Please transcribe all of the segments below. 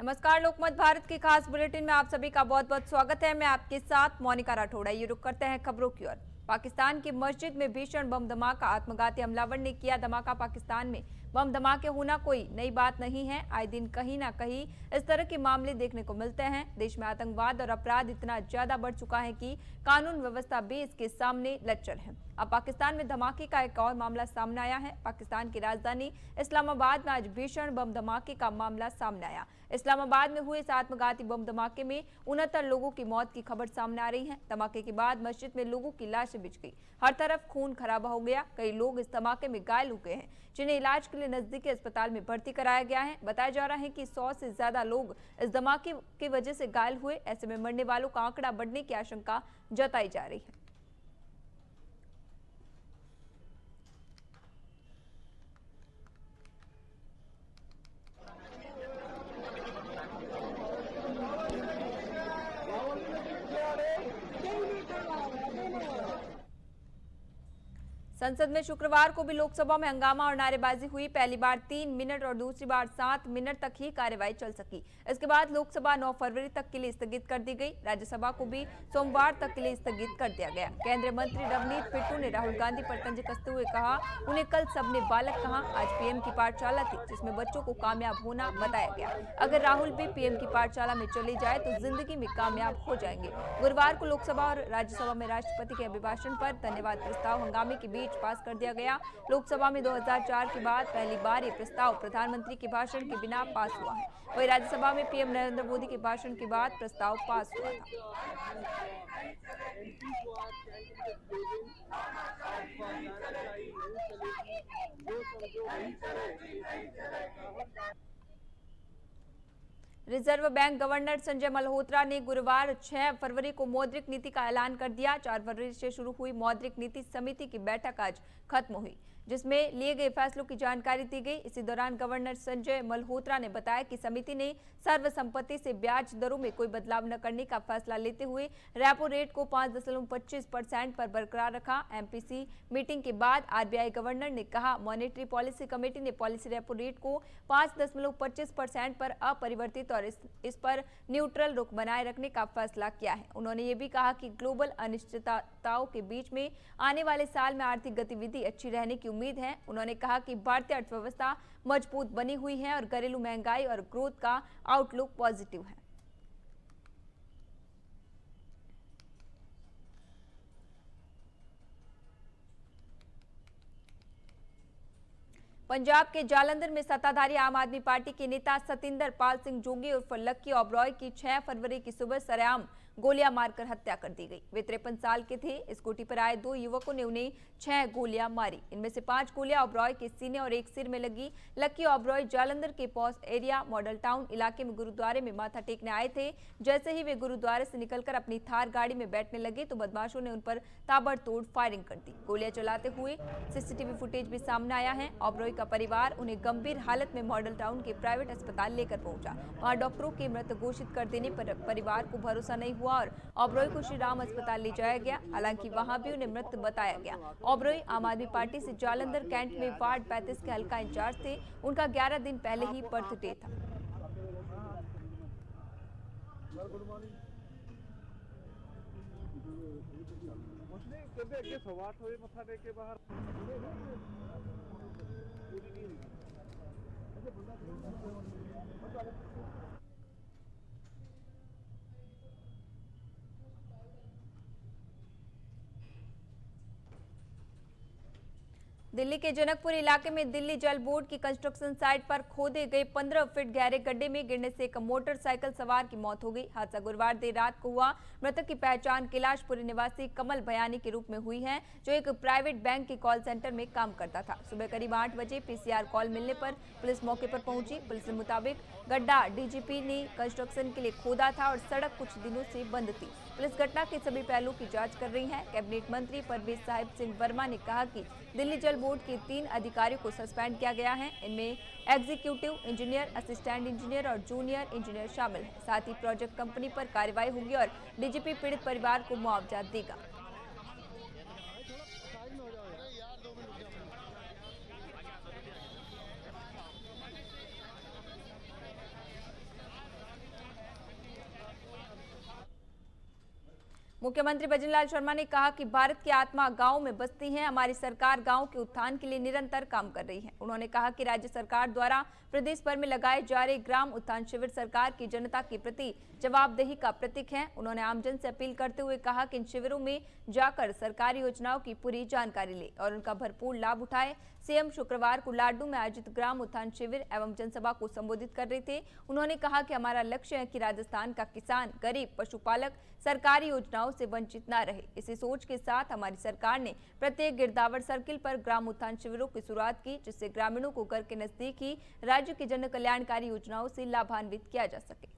नमस्कार, लोकमत भारत की खास बुलेटिन में आप सभी का बहुत बहुत स्वागत है। मैं आपके साथ मोनिका राठौड़। ये रुक करते हैं खबरों की ओर। पाकिस्तान की मस्जिद में भीषण बम धमाका, आत्मघाती हमलावर ने किया धमाका। पाकिस्तान में बम धमाके होना कोई नई बात नहीं है। आए दिन कहीं ना कहीं इस तरह के मामले देखने को मिलते हैं। देश में आतंकवाद और अपराध इतना ज्यादा बढ़ चुका है कि कानून व्यवस्था भी इसके सामने लच्चर है। अब पाकिस्तान में धमाके का एक और मामला सामने आया है। पाकिस्तान की राजधानी इस्लामाबाद में आज भीषण बम धमाके का मामला सामने आया। इस्लामाबाद में हुए इस आत्मघाती बम धमाके में 69 लोगों की मौत की खबर सामने आ रही है। धमाके के बाद मस्जिद में लोगों की लाशें बिछ गई, हर तरफ खून खराबा हो गया। कई लोग इस धमाके में घायल हो गए हैं, जिन्हें इलाज के लिए नजदीकी अस्पताल में भर्ती कराया गया है। बताया जा रहा है कि 100 से ज्यादा लोग इस धमाके की वजह से घायल हुए। ऐसे में मरने वालों का आंकड़ा बढ़ने की आशंका जताई जा रही है। संसद में शुक्रवार को भी लोकसभा में हंगामा और नारेबाजी हुई। पहली बार 3 मिनट और दूसरी बार 7 मिनट तक ही कार्यवाही चल सकी। इसके बाद लोकसभा 9 फरवरी तक के लिए स्थगित कर दी गई। राज्यसभा को भी सोमवार तक के लिए स्थगित कर दिया गया। केंद्रीय मंत्री रवनीत बिट्टू ने राहुल गांधी पर तंज कसते हुए कहा, उन्हें कल सबने बालक कहा। आज पीएम की पाठशाला थी जिसमें बच्चों को कामयाब होना बताया गया। अगर राहुल भी पीएम की पाठशाला में चले जाए तो जिंदगी में कामयाब हो जाएंगे। गुरुवार को लोकसभा और राज्यसभा में राष्ट्रपति के अभिभाषण पर धन्यवाद प्रस्ताव हंगामे के बीच पास कर दिया गया। लोकसभा में 2004 के बाद पहली बार ये प्रस्ताव प्रधानमंत्री के भाषण के बिना पास हुआ है। वहीं राज्यसभा में पीएम नरेंद्र मोदी के भाषण के बाद प्रस्ताव पास हुआ था। Reserve bank governor Sanjay Malhotra ने गुरुवार 6 फरवरी को मौद्रिक नीति का ऐलान कर दिया। 4 फरवरी से शुरू हुई मौद्रिक नीति समिति की बैठक आज खत्म हुई, जिसमें लिए गए फैसलों की जानकारी दी गई। इसी दौरान गवर्नर संजय मल्होत्रा ने बताया कि समिति ने सर्वसम्मति से ब्याज दरों में कोई बदलाव न करने का फैसला लेते हुए रेपो रेट को 5.25% पर बरकरार रखा। एमपीसी मीटिंग के बाद आरबीआई गवर्नर ने कहा, मॉनेटरी पॉलिसी कमेटी ने पॉलिसी रेपो रेट को 5.25% पर अपरिवर्तित और इस पर न्यूट्रल रुख बनाए रखने का फैसला किया है। उन्होंने ये भी कहा कि ग्लोबल अनिश्चितताओं के बीच में आने वाले साल में आर्थिक गतिविधि अच्छी रहने की उम्मीद है। उन्होंने कहा कि भारतीय अर्थव्यवस्था मजबूत बनी हुई है और घरेलू महंगाई और ग्रोथ का आउटलुक पॉजिटिव है। पंजाब के जालंधर में सत्ताधारी आम आदमी पार्टी के नेता सतिंदर पाल सिंह जोगी उर्फ लक्की ओबरॉय की 6 फरवरी की सुबह सरेआम गोलियां मारकर हत्या कर दी गई। वे 53 साल के थे। स्कूटी पर आए 2 युवकों ने उन्हें 6 गोलियां मारी। इनमें से 5 गोलियां ओबरॉय के सीने और एक सिर में लगी। लक्की ओबरॉय जालंधर के पॉस एरिया मॉडल टाउन इलाके में गुरुद्वारे में माथा टेकने आए थे। जैसे ही वे गुरुद्वारे से निकलकर अपनी थार गाड़ी में बैठने लगे तो बदमाशों ने उन पर ताबड़तोड़ फायरिंग कर दी। गोलियां चलाते हुए सीसीटीवी फुटेज भी सामने आया है। ओबरॉय का परिवार उन्हें गंभीर हालत में मॉडल टाउन के प्राइवेट अस्पताल लेकर पहुंचा। वहां डॉक्टरों के मृत घोषित कर देने पर परिवार को भरोसा नहीं हुआ और ओबरॉय को श्री राम अस्पताल ले जाया गया। हालांकि वहां भी उन्हें मृत बताया गया। ओबरॉय आम आदमी पार्टी से जालंधर कैंट में वार्ड 35 के हल्का इंचार्ज थे। उनका 11 दिन पहले ही बर्थडे था। दिल्ली के जनकपुर इलाके में दिल्ली जल बोर्ड की कंस्ट्रक्शन साइट पर खोदे गए 15 फीट गहरे गड्ढे में गिरने से एक मोटरसाइकिल सवार की मौत हो गई। हादसा गुरुवार देर रात को हुआ। मृतक की पहचान कैलाशपुरी निवासी कमल भयानी के रूप में हुई है, जो एक प्राइवेट बैंक के कॉल सेंटर में काम करता था। सुबह करीब 8 बजे पीसीआर कॉल मिलने पर पुलिस मौके पर पहुंची। पुलिस के मुताबिक गड्ढा डीजीपी ने कंस्ट्रक्शन के लिए खोदा था और सड़क कुछ दिनों से बंद थी। पुलिस घटना के सभी पहलुओं की जांच कर रही है। कैबिनेट मंत्री परवेज साहिब सिंह वर्मा ने कहा कि दिल्ली जल बोर्ड के 3 अधिकारियों को सस्पेंड किया गया है। इनमें एग्जीक्यूटिव इंजीनियर, असिस्टेंट इंजीनियर और जूनियर इंजीनियर शामिल हैं। साथ ही प्रोजेक्ट कंपनी पर कार्रवाई होगी और डीजीपी पीड़ित परिवार को मुआवजा देगा। मुख्यमंत्री भजनलाल शर्मा ने कहा कि भारत की आत्मा गांव में बसती है। हमारी सरकार गांव के उत्थान के लिए निरंतर काम कर रही है। उन्होंने कहा कि राज्य सरकार द्वारा प्रदेश भर में लगाए जा रहे ग्राम उत्थान शिविर सरकार की जनता के प्रति जवाबदेही का प्रतीक है। उन्होंने आमजन से अपील करते हुए कहा कि इन शिविरों में जाकर सरकारी योजनाओं की पूरी जानकारी ले और उनका भरपूर लाभ उठाए। सीएम शुक्रवार को लाडू में आयोजित ग्राम उत्थान शिविर एवं जनसभा को संबोधित कर रहे थे। उन्होंने कहा कि हमारा लक्ष्य है कि राजस्थान का किसान, गरीब, पशुपालक सरकारी योजनाओं से वंचित न रहे। इसी सोच के साथ हमारी सरकार ने प्रत्येक गिरदावर सर्किल पर ग्राम उत्थान शिविरों की शुरुआत की, जिससे ग्रामीणों को घर के नजदीक ही राज्य की जन कल्याणकारी योजनाओं से लाभान्वित किया जा सके।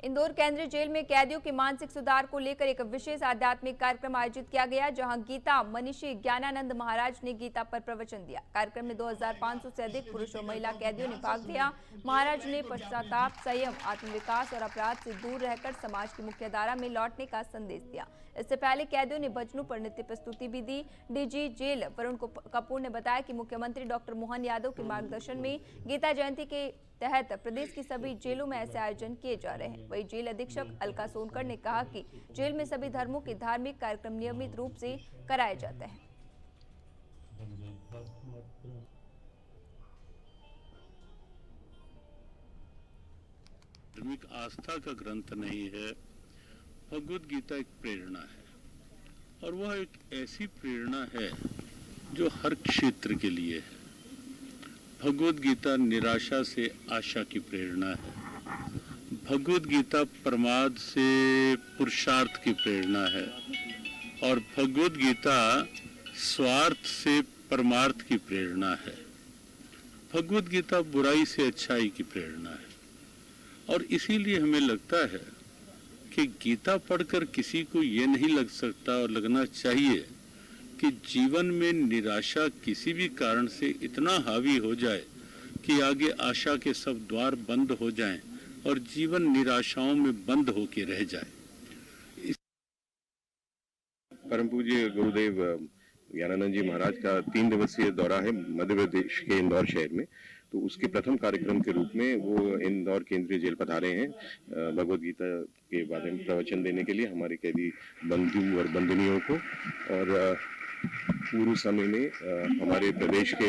इंदौर केंद्रीय जेल में कैदियों के मानसिक सुधार को लेकर एक विशेष आध्यात्मिक कार्यक्रम आयोजित किया गया, जहां गीता मनीषी ज्ञानानंद महाराज ने गीता पर प्रवचन दिया। कार्यक्रम में 2500 से अधिक पुरुष और महिला कैदियों ने भाग लिया। महाराज ने पश्चाताप, संयम, आत्मविकास और अपराध से दूर रहकर समाज की मुख्य धारा में लौटने का संदेश दिया। इससे पहले कैदियों ने भजनों पर नृत्य प्रस्तुति भी दी। डीजी जेल वरुण कपूर ने बताया कि मुख्यमंत्री डॉक्टर मोहन यादव के मार्गदर्शन में गीता जयंती के तहत प्रदेश की सभी जेलों में ऐसे आयोजन किए जा रहे हैं। वही जेल अधीक्षक अलका सोनकर ने कहा कि जेल में सभी धर्मों के धार्मिक कार्यक्रम नियमित रूप से कराए जाते हैं। धार्मिक आस्था का ग्रंथ नहीं है, भगवद गीता एक प्रेरणा है और वह एक ऐसी प्रेरणा है जो हर क्षेत्र के लिए है। भगवद गीता निराशा से आशा की प्रेरणा है। भगवद गीता प्रमाद से पुरुषार्थ की प्रेरणा है और भगवद गीता स्वार्थ से परमार्थ की प्रेरणा है। भगवद गीता बुराई से अच्छाई की प्रेरणा है और इसीलिए हमें लगता है कि गीता पढ़कर किसी को ये नहीं लग सकता और लगना चाहिए कि जीवन में निराशा किसी भी कारण से इतना हावी हो जाए कि आगे आशा के सब द्वार बंद हो जाएं और जीवन निराशाओं में बंद होकर रह जाए। परम पूज्य गुरुदेव ज्ञानानंद जी महाराज का 3 दिवसीय दौरा है मध्य प्रदेश के इंदौर शहर में, तो उसके प्रथम कार्यक्रम के रूप में वो इंदौर केंद्रीय जेल पधारे हैं भगवद गीता के बारे में प्रवचन देने के लिए हमारे कैदी बंधु और बंधुनियों को। और पूर्व समय में हमारे प्रदेश के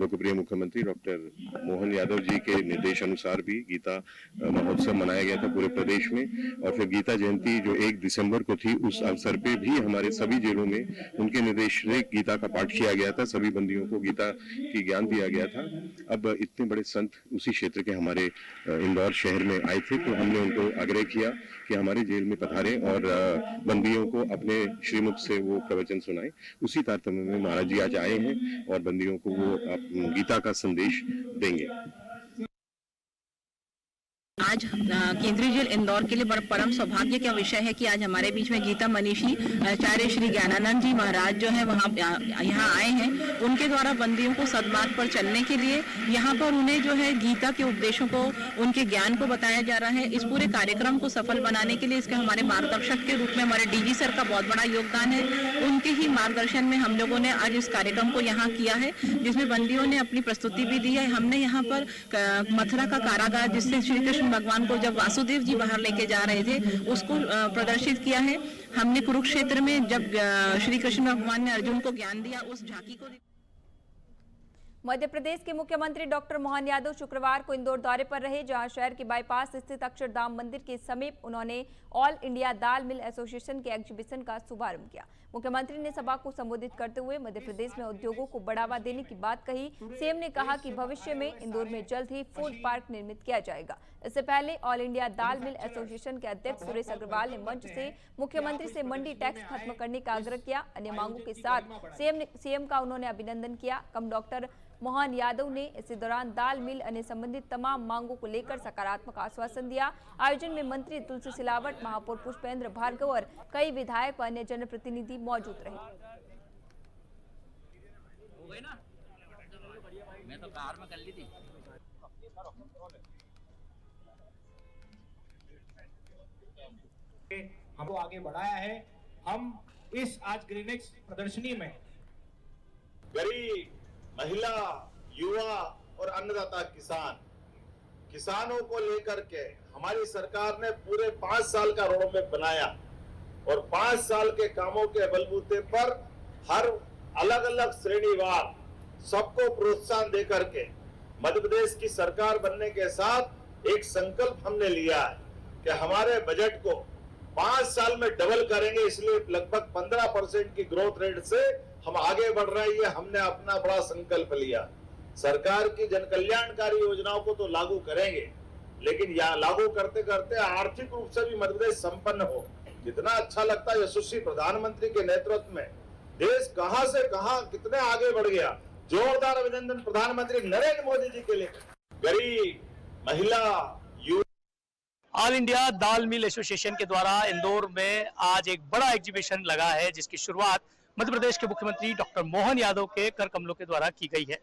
लोकप्रिय मुख्यमंत्री डॉक्टर मोहन यादव जी के निर्देश अनुसार भी गीता महोत्सव मनाया गया था पूरे प्रदेश में। और फिर गीता जयंती जो 1 दिसंबर को थी, उस अवसर पे भी हमारे सभी जेलों में उनके निर्देश से गीता का पाठ किया गया था। सभी बंदियों को गीता की ज्ञान दिया गया था। अब इतने बड़े संत उसी क्षेत्र के हमारे इंदौर शहर में आए थे, तो हमने उनको आग्रह किया कि हमारे जेल में पधारें और बंदियों को अपने श्रीमुख से वो प्रवचन सुनाएं। उसी तारतम्य में महाराज जी आज आए हैं और बंदियों को वो गीता का संदेश देंगे। आज केंद्रीय जेल इंदौर के लिए बड़ा परम सौभाग्य का विषय है कि आज हमारे बीच में गीता मनीषी आचार्य श्री ज्ञानानंद जी महाराज जो है वहाँ यहाँ आए हैं। उनके द्वारा बंदियों को सद्मार्ग पर चलने के लिए यहाँ पर उन्हें जो है गीता के उपदेशों को, उनके ज्ञान को बताया जा रहा है। इस पूरे कार्यक्रम को सफल बनाने के लिए इसके हमारे मार्गदर्शक के रूप में हमारे डीजी सर का बहुत बड़ा योगदान है। उनके ही मार्गदर्शन में हम लोगों ने आज इस कार्यक्रम को यहाँ किया है, जिसमें बंदियों ने अपनी प्रस्तुति भी दी है। हमने यहाँ पर मथुरा का कारागार, जिससे श्री कृष्ण भगवान को जब वासुदेव जी बाहर लेके जा रहे थे, उसको प्रदर्शित किया है। हमने कुरुक्षेत्र में जब श्री कृष्ण भगवान ने अर्जुन को ज्ञान दिया, उस झांकी को। मध्य प्रदेश के मुख्यमंत्री डॉक्टर मोहन यादव शुक्रवार को इंदौर दौरे पर रहे, जहां शहर के बाईपास स्थित अक्षरधाम मंदिर के समीप उन्होंने ऑल इंडिया दाल मिल एसोसिएशन के एग्जीबिशन का शुभारंभ किया। मुख्यमंत्री ने सभा को संबोधित करते हुए मध्य प्रदेश में उद्योगों को बढ़ावा देने की बात कही। सीएम ने कहा कि भविष्य में इंदौर में जल्द ही फूड पार्क निर्मित किया जाएगा। इससे पहले ऑल इंडिया दाल मिल एसोसिएशन के अध्यक्ष सुरेश अग्रवाल ने मंच से मुख्यमंत्री से मंडी टैक्स खत्म करने का आग्रह किया। अन्य मांगों के साथ सीएम का उन्होंने अभिनंदन किया। कम डॉक्टर मोहन यादव ने इसी दौरान दाल मिल अन्य संबंधित तमाम मांगों को लेकर सकारात्मक आश्वासन दिया। आयोजन में मंत्री तुलसी सिलावट, महापौर पुष्पेंद्र भार्गव और कई विधायक व अन्य जनप्रतिनिधि मौजूद रहे। मैं तो कार में कर ली थी। हमको आगे बढ़ाया है। हम इस आज ग्रीनेक्स प्रदर्शनी में गरीब, महिला, युवा और अन्नदाता किसानों को लेकर के हमारी सरकार ने पूरे 5 साल का रोड मैप बनाया और 5 साल के कामों के बलबूते पर हर अलग अलग श्रेणीवार सबको प्रोत्साहन दे करके मध्य प्रदेश की सरकार बनने के साथ एक संकल्प हमने लिया है कि हमारे बजट को 5 साल में डबल करेंगे। इसलिए लगभग 15% की ग्रोथ रेट से हम आगे बढ़ रहे हैं। हमने अपना बड़ा संकल्प लिया। सरकार की जन कल्याणकारी योजनाओं को तो लागू करेंगे, लेकिन यहाँ लागू करते करते आर्थिक रूप से भी मध्य प्रदेश संपन्न हो। कितना अच्छा लगता है यशस्वी प्रधानमंत्री के नेतृत्व में देश कहां से कहां कितने आगे बढ़ गया। जोरदार अभिनंदन प्रधानमंत्री नरेंद्र मोदी जी के लिए। गरीब, महिला, युवा। ऑल इंडिया दाल मिल एसोसिएशन के द्वारा इंदौर में आज एक बड़ा एग्जीबिशन लगा है, जिसकी शुरुआत मध्य प्रदेश के मुख्यमंत्री डॉक्टर मोहन यादव के कर कमलों के द्वारा की गई है।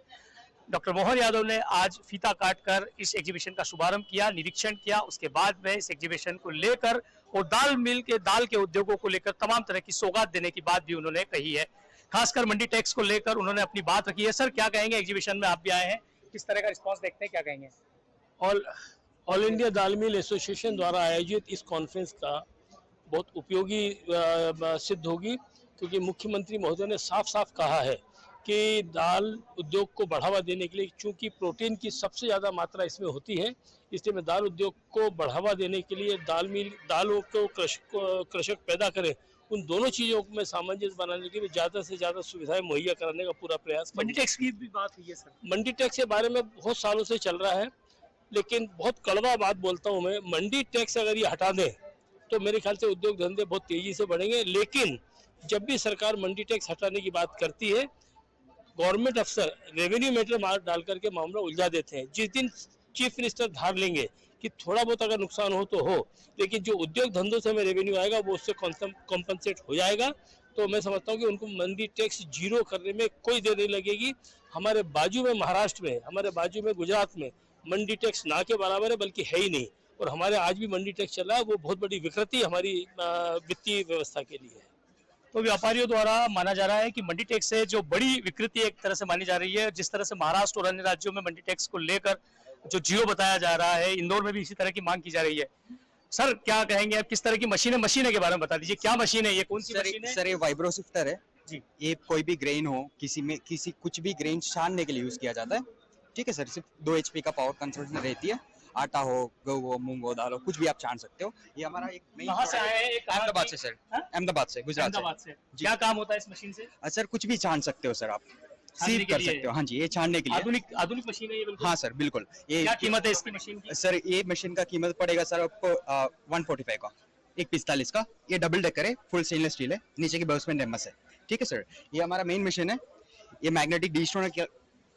डॉक्टर मोहन यादव ने आज फीता काटकर इस एग्जीबिशन का शुभारंभ किया, निरीक्षण किया। उसके बाद में इस एग्जीबिशन को लेकर और दाल मिल के दाल के उद्योगों को लेकर तमाम तरह की सौगात देने की बात भी उन्होंने कही है। खासकर मंडी टैक्स को लेकर उन्होंने अपनी बात रखी है। सर, क्या कहेंगे? एग्जीबिशन में आप भी आए हैं, किस तरह का रिस्पॉन्स देखते हैं, क्या कहेंगे? ऑल इंडिया दाल मिल एसोसिएशन द्वारा आयोजित इस कॉन्फ्रेंस का बहुत उपयोगी सिद्ध होगी, क्योंकि मुख्यमंत्री महोदय ने साफ साफ कहा है कि दाल उद्योग को बढ़ावा देने के लिए, चूंकि प्रोटीन की सबसे ज़्यादा मात्रा इसमें होती है, इसलिए मैं दाल उद्योग को बढ़ावा देने के लिए दालों को कृषक पैदा करें, उन दोनों चीज़ों में सामंजस्य बनाने के लिए ज़्यादा से ज़्यादा सुविधाएं मुहैया कराने का पूरा प्रयास। मंडी टैक्स की भी बात हुई है सर। मंडी टैक्स के बारे में बहुत सालों से चल रहा है, लेकिन बहुत कड़वा बात बोलता हूँ मैं, मंडी टैक्स अगर ये हटा दें तो मेरे ख्याल से उद्योग धंधे बहुत तेजी से बढ़ेंगे। लेकिन जब भी सरकार मंडी टैक्स हटाने की बात करती है, गवर्नमेंट अफसर रेवेन्यू मैटर मार डाल करके मामला उलझा देते हैं। जिस दिन चीफ मिनिस्टर धार लेंगे कि थोड़ा बहुत अगर नुकसान हो तो हो, लेकिन जो उद्योग धंधों से हमें रेवेन्यू आएगा वो उससे कॉम्पनसेट हो जाएगा, तो मैं समझता हूँ कि उनको मंडी टैक्स जीरो करने में कोई देर नहीं लगेगी। हमारे बाजू में महाराष्ट्र में, हमारे बाजू में गुजरात में मंडी टैक्स ना के बराबर है, बल्कि है ही नहीं, और हमारे आज भी मंडी टैक्स चल रहा है। वो बहुत बड़ी विकृति हमारी वित्तीय व्यवस्था के लिए है। तो व्यापारियों द्वारा माना जा रहा है कि मंडी टैक्स से जो बड़ी विकृति एक तरह से मानी जा रही है, जिस तरह से महाराष्ट्र और अन्य राज्यों में मंडी टैक्स को लेकर जो जीरो बताया जा रहा है, इंदौर में भी इसी तरह की मांग की जा रही है। सर, क्या कहेंगे आप? किस तरह की मशीन के बारे में बता दीजिए। क्या मशीन है ये, कौन सी मशीन है? सर, ये वाइब्रो सिफ्टर है जी। ये कोई भी ग्रेन हो, कुछ भी ग्रेन छानने के लिए यूज किया जाता है। ठीक है सर, सिर्फ 2 HP का पावर कंसंट्रेशन रहती है। आटा हो, गेहूं हो, मूंग हो, दाल हो, कुछ भी आप छान सकते हो। ये हमारा एक कहां से आए हैं? अहमदाबाद से सर। अहमदाबाद से, गुजरात से। क्या काम होता है इस मशीन से? सर, कुछ भी छान सकते हो सर, आप सीव कर सकते हो। हाँ जी, ये छानने के लिए आधुनिक मशीन है ये बिल्कुल। हाँ सर, बिल्कुल। ये क्या कीमत है इसकी मशीन की? सर, ये मशीन का कीमत पड़ेगा सर आपको 145 का, 145 का। ये डबल डेकर है, फुल स्टेनलेस स्टील है, नीचे की बेसमेंट एमएस है। ठीक है सर, ये हमारा मेन मशीन है। ये मैग्नेटिक डिस्टोनर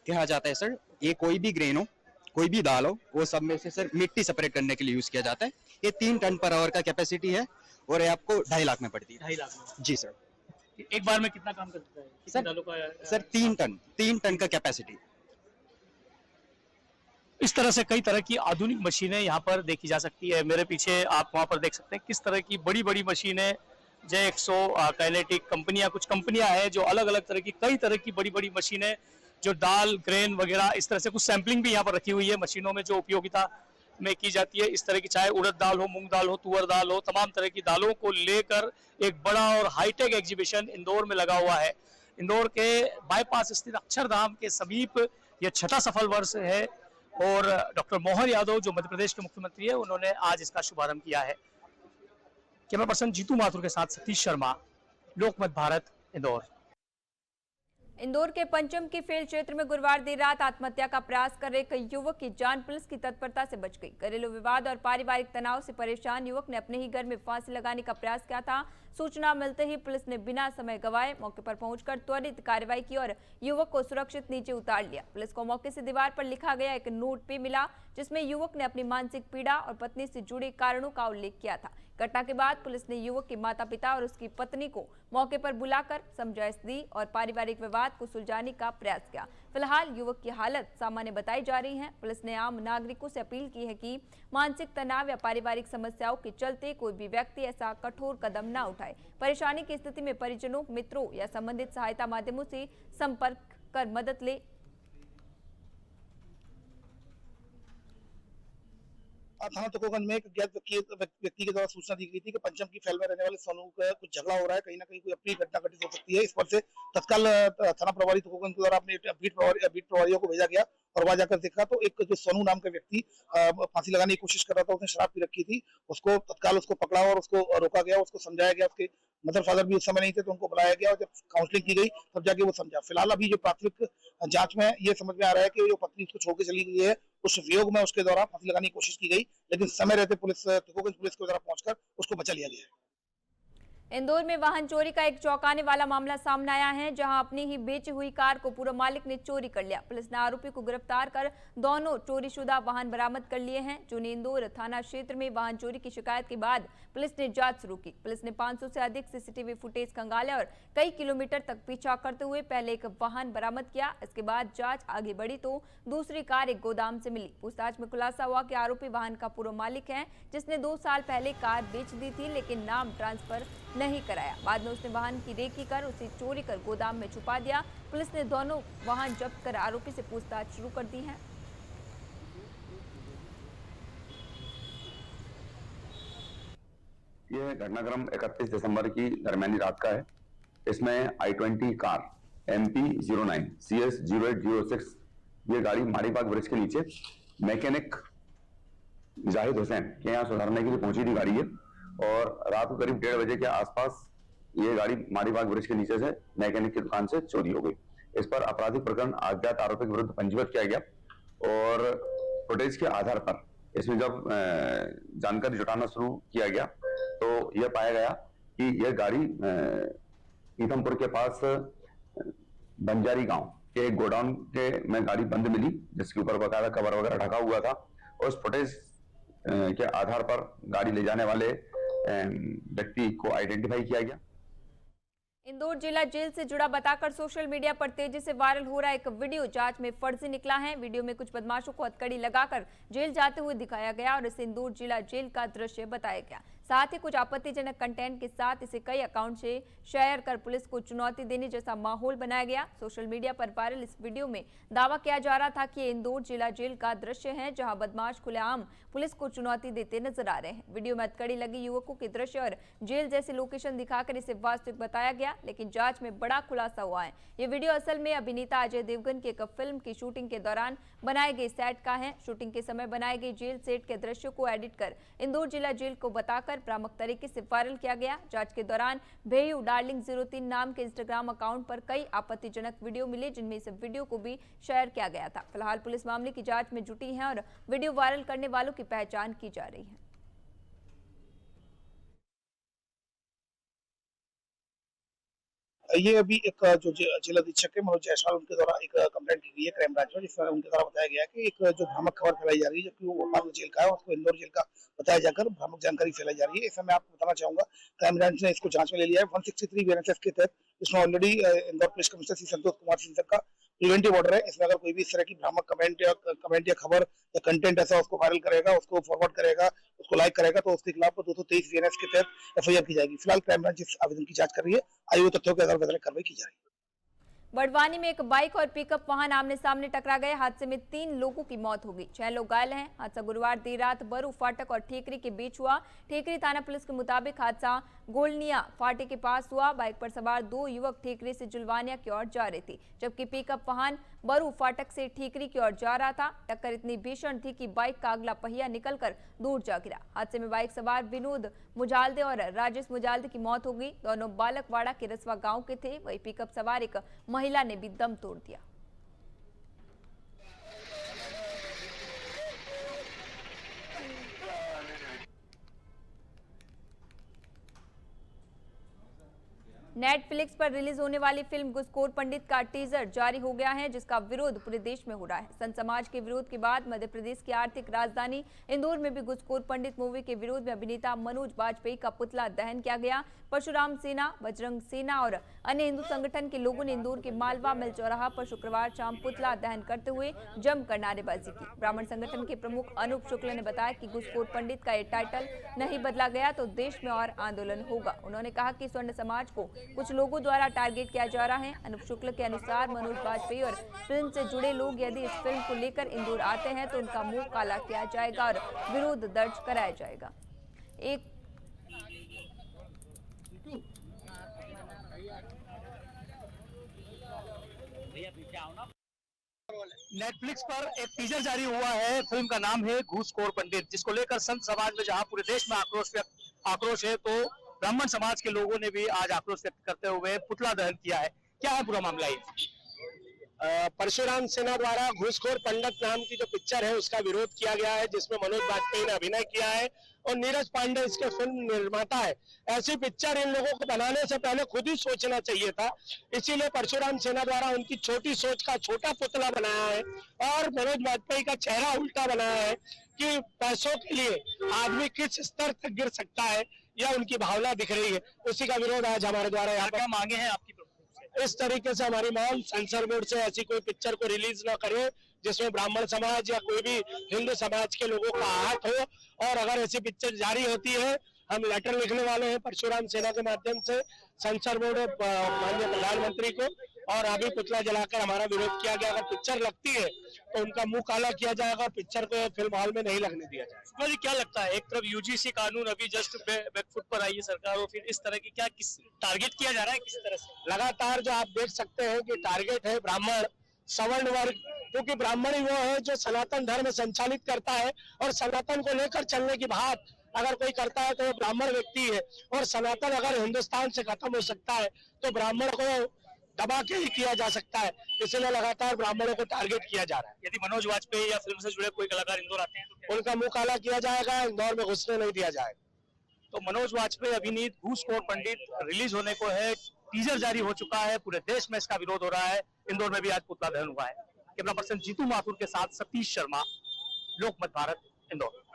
कहा जाता है सर। ये कोई भी ग्रेन हो, कोई भी दाल हो, वो सब में से सर मिट्टी सेपरेट करने के लिए यूज किया जाता है। ये 3 टन पर आवर का कैपेसिटी है और ये आपको 2.5 लाख में पड़ती है। 2.5 लाख में? जी सर। एक बार में कितना काम करता है सर? दालों का? सर 3 टन का कैपेसिटी। इस तरह से कई तरह की आधुनिक मशीनें यहाँ पर देखी जा सकती है। मेरे पीछे आप वहाँ पर देख सकते हैं किस तरह की बड़ी बड़ी मशीनें, JXO, काइनेटिक कंपनियां, कुछ कंपनियां हैं जो अलग अलग तरह की, कई तरह की बड़ी बड़ी मशीनें जो दाल, ग्रेन वगैरह, इस तरह से कुछ सैंपलिंग भी यहाँ पर रखी हुई है मशीनों में जो उपयोगिता में की जाती है। इस तरह की, चाहे उड़द दाल हो, मूंग दाल हो, तुअर दाल हो, तमाम तरह की दालों को लेकर एक बड़ा और हाईटेक एग्जीबिशन इंदौर में लगा हुआ है। इंदौर के बाईपास स्थित अक्षरधाम के समीप यह 6वां सफल वर्ष है और डॉक्टर मोहन यादव जो मध्य प्रदेश के मुख्यमंत्री है, उन्होंने आज इसका शुभारंभ किया है। कैमरा पर्सन जीतू माथुर के साथ सतीश शर्मा, लोकमत भारत, इंदौर। इंदौर के पंचम की फील्ड क्षेत्र में गुरुवार देर रात आत्महत्या का प्रयास कर रहे एक युवक की जान पुलिस की तत्परता से बच गई। घरेलू विवाद और पारिवारिक तनाव से परेशान युवक ने अपने ही घर में फांसी लगाने का प्रयास किया था। सूचना मिलते ही पुलिस ने बिना समय गंवाए मौके पर पहुंचकर त्वरित कार्रवाई की और युवक को सुरक्षित नीचे उतार लिया। पुलिस को मौके से दीवार पर लिखा गया एक नोट भी मिला, जिसमें युवक ने अपनी मानसिक पीड़ा और पत्नी से जुड़े कारणों का उल्लेख किया था। घटना के बाद पुलिस ने युवक के माता पिता और उसकी पत्नी को मौके पर बुलाकर समझाइश दी और पारिवारिक विवाद को सुलझाने का प्रयास किया। फिलहाल युवक की हालत सामान्य बताई जा रही है। पुलिस ने आम नागरिकों से अपील की है कि मानसिक तनाव या पारिवारिक समस्याओं के चलते कोई भी व्यक्ति ऐसा कठोर कदम न उठाए। परेशानी की स्थिति में परिजनों, मित्रों या संबंधित सहायता माध्यमों से संपर्क कर मदद ले। थाना तुकोगंज में एक अज्ञात व्यक्ति के द्वारा सूचना दी गई थी कि पंचम की फैल में रहने वाले सोनू का कुछ झगड़ा हो रहा है, कहीं ना कहीं कोई अप्रिय घटना घटित हो सकती है। इस पर से तत्काल थाना प्रभारी तुकोगंज के द्वारा अपने बीट प्रभारियों को भेजा गया और वहां जाकर देखा तो एक जो सोनू नाम का व्यक्ति फांसी लगाने की कोशिश कर रहा था, उसने शराब पी रखी थी। उसको तत्काल उसको पकड़ा और उसको रोका गया, उसको समझाया गया। उसके मदर फादर भी उस समय नहीं थे तो उनको बुलाया गया और जब काउंसलिंग की गई तब जाके वो समझा। फिलहाल अभी जो प्राथमिक जांच में ये समझ में आ रहा है कि जो पत्नी उसको छोड़ के चली गई है, उस वियोग में उसके द्वारा फांसी लगाने की कोशिश की गई, लेकिन समय रहते तुकोगंज पुलिस के द्वारा पहुंचकर उसको बचा लिया गया है। इंदौर में वाहन चोरी का एक चौंकाने वाला मामला सामने आया है, जहां अपनी ही बेची हुई कार को पूर्व मालिक ने चोरी कर लिया। पुलिस ने आरोपी को गिरफ्तार कर दोनों चोरीशुदा वाहन बरामद कर लिए हैं। जूनी इंदौर थाना क्षेत्र में वाहन चोरी की शिकायत के बाद पुलिस ने जांच शुरू की। पुलिस ने 500 से अधिक सीसीटीवी फुटेज खंगाले और कई किलोमीटर तक पीछा करते हुए पहले एक वाहन बरामद किया। इसके बाद जांच आगे बढ़ी तो दूसरी कार एक गोदाम से मिली। पूछताछ में खुलासा हुआ कि आरोपी वाहन का पूर्व मालिक है, जिसने 2 साल पहले कार बेच दी थी, लेकिन नाम ट्रांसफर नहीं कराया। बाद में उसने वाहन की रेकी कर उसे चोरी कर गोदाम में छुपा दिया। पुलिस ने दोनों वाहन जब्त कर आरोपी से पूछताछ शुरू कर दी है। यह घटनाक्रम 31 दिसंबर की दरमियानी रात का है। इसमें i20 कार MP09 CS0806 ये गाड़ी मारीबाग ब्रिज के नीचे मैकेनिक जाहिद हुसैन के यहाँ सुधारने के लिए पहुंची थी गाड़ी है, और रात को करीब 1:30 बजे के आसपास ये गाड़ी मारीबाग ब्रिज के नीचे से मैकेनिक की दुकान से चोरी हो गई। इस पर आपराधिक प्रकरण अज्ञात आरोपी के विरुद्ध पंजीबद्ध किया गया और फुटेज के आधार पर इसमें जब जानकारी जुटाना शुरू किया गया तो यह पाया गया कि यह गाड़ी पीथमपुर के पास बंजारी गांव के एक गोडाउन के में गाड़ी बंद मिली, जिसके ऊपर बकायदा कवर वगैरह ढका हुआ था। और उस फुटेज के आधार पर गाड़ी ले जाने वाले व्यक्ति को आइडेंटिफाई किया गया। इंदौर जिला जेल से जुड़ा बताकर सोशल मीडिया पर तेजी से वायरल हो रहा एक वीडियो जांच में फर्जी निकला है। वीडियो में कुछ बदमाशों को हथकड़ी लगाकर जेल जाते हुए दिखाया गया और इसे इंदौर जिला जेल का दृश्य बताया गया। साथ ही कुछ आपत्तिजनक कंटेंट के साथ इसे कई अकाउंट से शेयर कर पुलिस को चुनौती देने जैसा माहौल बनाया गया। सोशल मीडिया पर वायरल इस वीडियो में दावा किया जा रहा था कि ये इंदौर जिला जेल का दृश्य है, जहां बदमाश खुलेआम पुलिस को चुनौती देते नजर आ रहे हैं। वीडियो में हथकड़ी लगी युवकों के दृश्य और जेल जैसी लोकेशन दिखाकर इसे वास्तविक बताया गया, लेकिन जांच में बड़ा खुलासा हुआ है। ये वीडियो असल में अभिनेता अजय देवगन की एक फिल्म की शूटिंग के दौरान बनाए गए सेट का है। शूटिंग के समय बनाए गए जेल सेट के दृश्यों को एडिट कर इंदौर जिला जेल को बताकर भ्रामक तरीके से वायरल किया गया। जांच के दौरान भेयू डार्लिंग 03 नाम के इंस्टाग्राम अकाउंट पर कई आपत्तिजनक वीडियो मिले, जिनमें इस वीडियो को भी शेयर किया गया था। फिलहाल पुलिस मामले की जांच में जुटी है और वीडियो वायरल करने वालों की पहचान की जा रही है। ये अभी एक जो जेल अधीक्षक है मनोज जायसवाल, उनके द्वारा एक कंप्लेंट की गई है क्राइम ब्रांच में, जिसमें उनके द्वारा बताया गया है कि एक जो भ्रामक खबर फैलाई जा रही है, जबकि वो भोपाल जेल का है, उसको इंदौर जेल का बताया जाकर भ्रामक जानकारी फैलाई जा रही है। इसमें मैं आपको बताना चाहूंगा क्राइम ब्रांच ने इसको जांच में ले लिया है। 163 BNSF के तहत इसमें already Indore police commissioner Shri Santosh Kumar Singh तक का प्रिवेंटिव ऑर्डर है। इसमें अगर कोई भी इस तरह की भ्रामक कमेंट या खबर या कंटेंट ऐसा उसको वायरल करेगा, उसको फॉरवर्ड करेगा, उसको लाइक करेगा, तो उसके खिलाफ 223 BNS के तहत FIR की जाएगी। फिलहाल क्राइम ब्रांच इस आवेदन की जांच कर रही है। आए हुए तथ्यों के आधार पर कार्रवाई की जा रही है। बड़वानी में एक बाइक और पिकअप वाहन आमने सामने टकरा गए। हादसे में 3 लोगों की मौत हो गई, 6 लोग घायल हैं। हादसा गुरुवार देर रात बरू फाटक और ठीकरी के बीच हुआ। ठीकरी थाना पुलिस के मुताबिक हादसा गोलनिया फाटे के पास हुआ। बाइक पर सवार 2 युवक ठीकरी से जुलवानिया की ओर जा रहे थे, जबकि पिकअप वाहन बरू फाटक से ठीकरी की ओर जा रहा था। टक्कर इतनी भीषण थी कि बाइक का अगला पहिया निकलकर दूर जा गिरा। हादसे में बाइक सवार विनोद मुजालदे और राजेश मुजालदे की मौत हो गई। दोनों बालकवाड़ा के रसवा गांव के थे। वही पिकअप सवार एक महिला ने भी दम तोड़ दिया। नेटफ्लिक्स पर रिलीज होने वाली फिल्म घुसखोर पंडित का टीजर जारी हो गया है, जिसका विरोध पूरे देश में हो रहा है। संत समाज के विरोध के बाद मध्य प्रदेश की आर्थिक राजधानी इंदौर में भी घुसखोर पंडित मूवी के विरोध में अभिनेता मनोज बाजपेयी का पुतला दहन किया गया। परशुराम सेना, बजरंग सेना और अन्य हिंदू संगठन के लोगों ने इंदौर के मालवा मिल चौराहा पर शुक्रवार शाम पुतला दहन करते हुए जमकर नारेबाजी की। ब्राह्मण संगठन के प्रमुख अनूप शुक्ल ने बताया कि घुसखोर पंडित का ये टाइटल नहीं बदला गया तो देश में और आंदोलन होगा। उन्होंने कहा कि स्वर्ण समाज को कुछ लोगों द्वारा टारगेट किया जा रहा है। अनूप शुक्ल के अनुसार मनोज वाजपेयी और फिल्म से जुड़े लोग यदि इस फिल्म को लेकर इंदौर आते हैं तो उनका मुंह काला किया जाएगा और विरोध दर्ज कराया जाएगा। एक नेटफ्लिक्स पर एक टीजर जारी हुआ है। फिल्म का नाम है घूसखोर पंडित, जिसको लेकर संत समाज में जहां पूरे देश में आक्रोश है, तो ब्राह्मण समाज के लोगों ने भी आज आक्रोश व्यक्त करते हुए पुतला दहन किया है। क्या है पूरा मामला? परशुराम सेना द्वारा घूसखोर पंडित नाम की जो पिक्चर है उसका विरोध किया गया है, जिसमें मनोज वाजपेयी ने अभिनय किया है और नीरज पांडे इसके फिल्म निर्माता है। ऐसी पिक्चर इन लोगों को बनाने से पहले खुद ही सोचना चाहिए था। इसीलिए परशुराम सेना द्वारा उनकी छोटी सोच का छोटा पुतला बनाया है और मनोज वाजपेयी का चेहरा उल्टा बनाया है कि पैसों के लिए आदमी किस स्तर तक गिर सकता है या उनकी भावना दिख रही है। उसी का विरोध आज हमारे द्वारा यहाँ क्या मांगे हैं आपकी? इस तरीके से हमारी मांग, सेंसर बोर्ड से ऐसी कोई पिक्चर को रिलीज ना करे जिसमें ब्राह्मण समाज या कोई भी हिंदू समाज के लोगों का आहत हो। और अगर ऐसी पिक्चर जारी होती है, हम लेटर लिखने वाले हैं परशुराम सेना के माध्यम से सेंसर बोर्ड माननीय प्रधानमंत्री को, और अभी पुतला जलाकर हमारा विरोध किया गया। अगर पिक्चर लगती है तो उनका मुंह काला किया जाएगा और पिक्चर को फिल्म हॉल में नहीं लगने दिया जाएगा। जी क्या लगता है, एक तरफ यूजीसी कानून अभी जस्ट बैकफुट पर आई है सरकार, और फिर इस तरह की क्या किस टारगेट किया जा रहा है किस तरह से? लगातार जो आप देख सकते हैं कि टारगेट है ब्राह्मण सवर्ण वर्ग, क्योंकि ब्राह्मण ही वो है जो सनातन धर्म संचालित करता है और सनातन को लेकर चलने की बात अगर कोई करता है तो वो ब्राह्मण व्यक्ति है। और सनातन अगर हिंदुस्तान से खत्म हो सकता है तो ब्राह्मण को दबा के ही किया जा सकता है। इसलिए लगातार ब्राह्मणों को टारगेट किया जा रहा है। यदि मनोज वाजपेयी या फिल्म से जुड़े कोई कलाकार इंदौर आते हैं तो उनका मुंह काला किया जाएगा, इंदौर में घुसने नहीं दिया जाएगा। तो मनोज वाजपेयी अभिनीत घूसखोर पंडित रिलीज होने को है, टीजर जारी हो चुका है, पूरे देश में इसका विरोध हो रहा है। इंदौर में भी आज पुतला दहन हुआ है। कैमरा पर्सन जीतू माथुर के साथ सतीश शर्मा, लोकमत भारत, इंदौर।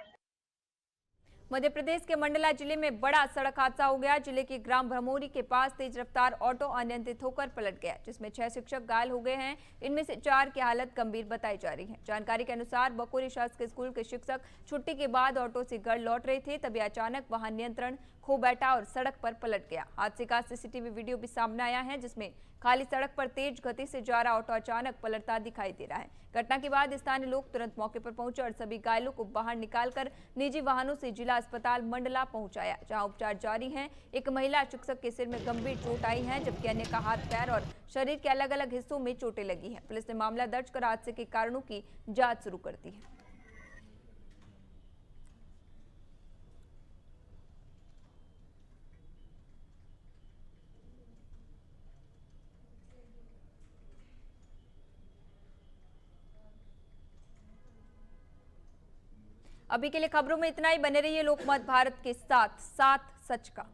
मध्य प्रदेश के मंडला जिले में बड़ा सड़क हादसा हो गया। जिले के ग्राम भ्रमोरी के पास तेज रफ्तार ऑटो अनियंत्रित होकर पलट गया, जिसमें 6 शिक्षक घायल हो गए हैं। इनमें से 4 की हालत गंभीर बताई जा रही है। जानकारी के अनुसार बकोरी शासकीय स्कूल के शिक्षक छुट्टी के बाद ऑटो से घर लौट रहे थे, तभी अचानक वाहन नियंत्रण खो बैठा और सड़क पर पलट गया। हादसे का सीसीटीवी वीडियो भी सामने आया है, जिसमें खाली सड़क पर तेज गति से जा रहा ऑटो अचानक पलटता दिखाई दे रहा है। घटना के बाद स्थानीय लोग तुरंत मौके पर पहुंचे और सभी घायलों को बाहर निकालकर निजी वाहनों से जिला अस्पताल मंडला पहुंचाया, जहां उपचार जारी हैं। एक महिला शिक्षक के सिर में गंभीर चोट आई है, जबकि अन्य का हाथ, पैर और शरीर के अलग अलग हिस्सों में चोटें लगी हैं। पुलिस ने मामला दर्ज कर हादसे के कारणों की जांच शुरू कर दी है। अभी के लिए खबरों में इतना ही। बने रहिए लोकमत भारत के साथ, साथ सच का।